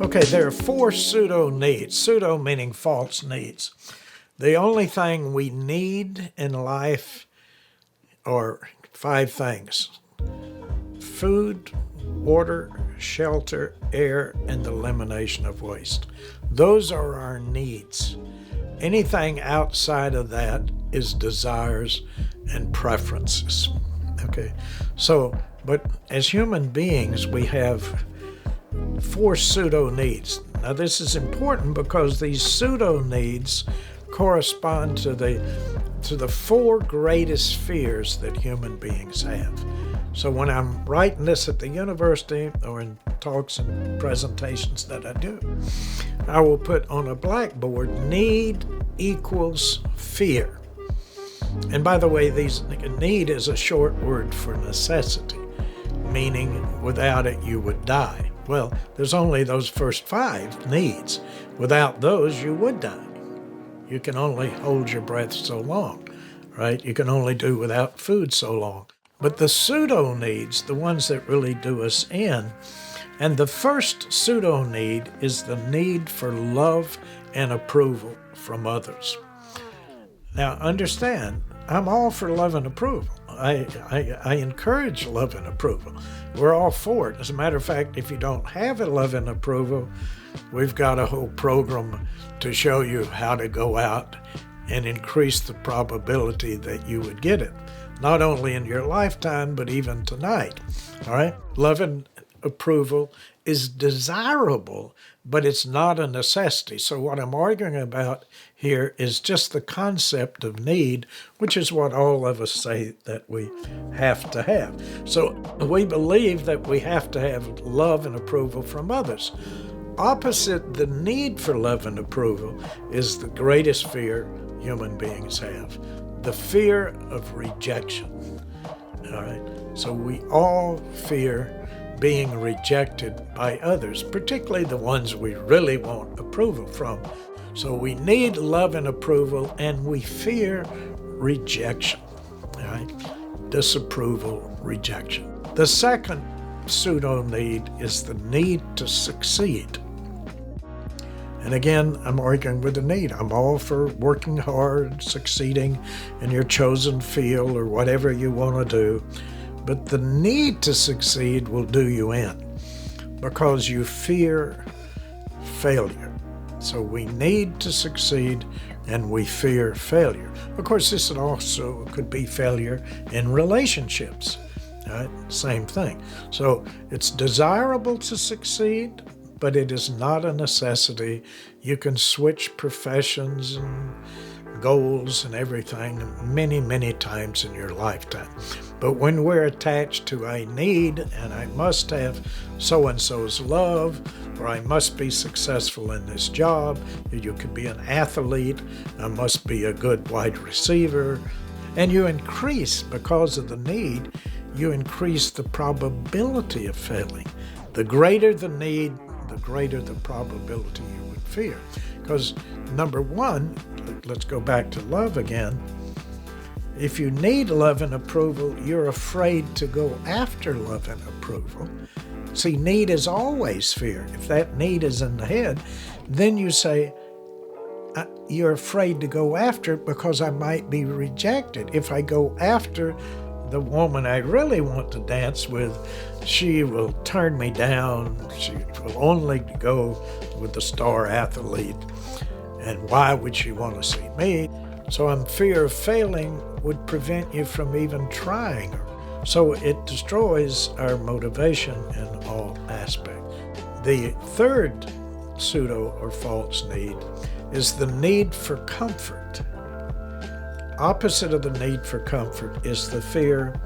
Okay, there are 4 pseudo needs. Pseudo meaning false needs. The only thing we need in life are 5 things: food, water, shelter, air, and the elimination of waste. Those are our needs. Anything outside of that is desires and preferences. Okay, so, but as human beings, we have 4 pseudo needs. Now, this is important because these pseudo needs correspond to the 4 greatest fears that human beings have. So when I'm writing this at the university or in talks and presentations that I do, I will put on a blackboard, need equals fear. And by the way, need is a short word for necessity, meaning without it you would die. Well, there's only those first 5 needs. Without those, you would die. You can only hold your breath so long, right? You can only do without food so long. But the pseudo needs, the ones that really do us in, and the first pseudo need is the need for love and approval from others. Now, understand, I'm all for love and approval. I encourage love and approval. We're all for it. As a matter of fact, if you don't have a love and approval, we've got a whole program to show you how to go out and increase the probability that you would get it, not only in your lifetime, but even tonight. All right? Love and approval is desirable, but it's not a necessity. So what I'm arguing about here is just the concept of need, which is what all of us say that we have to have. So we believe that we have to have love and approval from others. Opposite the need for love and approval is the greatest fear human beings have, the fear of rejection. All right? So we all fear being rejected by others, particularly the ones we really want approval from. So we need love and approval, and we fear rejection, all right? Disapproval, rejection. The second pseudo need is the need to succeed. And again, I'm arguing with the need. I'm all for working hard, succeeding in your chosen field or whatever you want to do. But the need to succeed will do you in because you fear failure. So we need to succeed and we fear failure. Of course, this also could be failure in relationships. Right? Same thing. So it's desirable to succeed, but it is not a necessity. You can switch professions and goals and everything many, many times in your lifetime. But when we're attached to a need, and I must have so-and-so's love, or I must be successful in this job, you could be an athlete, I must be a good wide receiver, and you increase, because of the need, you increase the probability of failing. The greater the need, the greater the probability you would fear. Because number one, let's go back to love again. If you need love and approval, you're afraid to go after love and approval. See, need is always fear. If that need is in the head, then you say, you're afraid to go after it because I might be rejected. If I go after the woman I really want to dance with, she will turn me down. She will only go with the star athlete. And why would she want to see me? So fear of failing would prevent you from even trying. So it destroys our motivation in all aspects. The third pseudo or false need is the need for comfort. Opposite of the need for comfort is the fear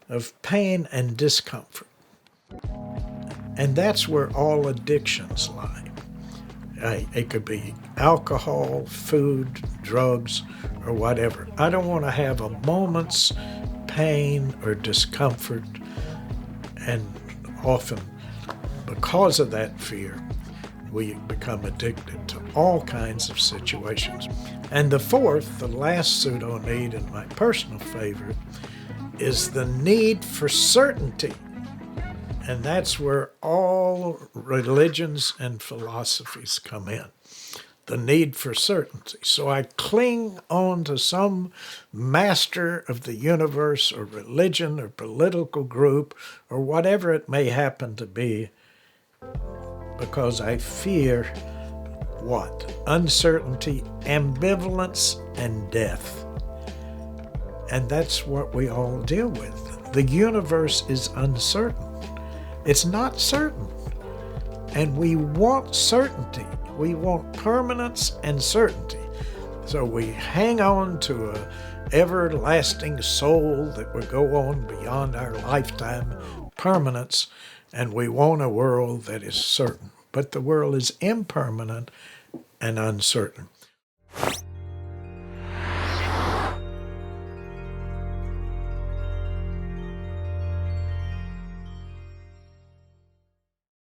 of pain and discomfort. And that's where all addictions lie. It could be alcohol, food, drugs, or whatever. I don't want to have a moment's pain or discomfort, and often because of that fear, we become addicted to all kinds of situations. And the fourth, the last pseudo need, and my personal favorite, is the need for certainty. And that's where all religions and philosophies come in. The need for certainty. So I cling on to some master of the universe or religion or political group or whatever it may happen to be because I fear what? Uncertainty, ambivalence, and death. And that's what we all deal with. The universe is uncertain. It's not certain. And we want certainty. We want permanence and certainty. So we hang on to an everlasting soul that will go on beyond our lifetime, permanence, and we want a world that is certain. But the world is impermanent and uncertain.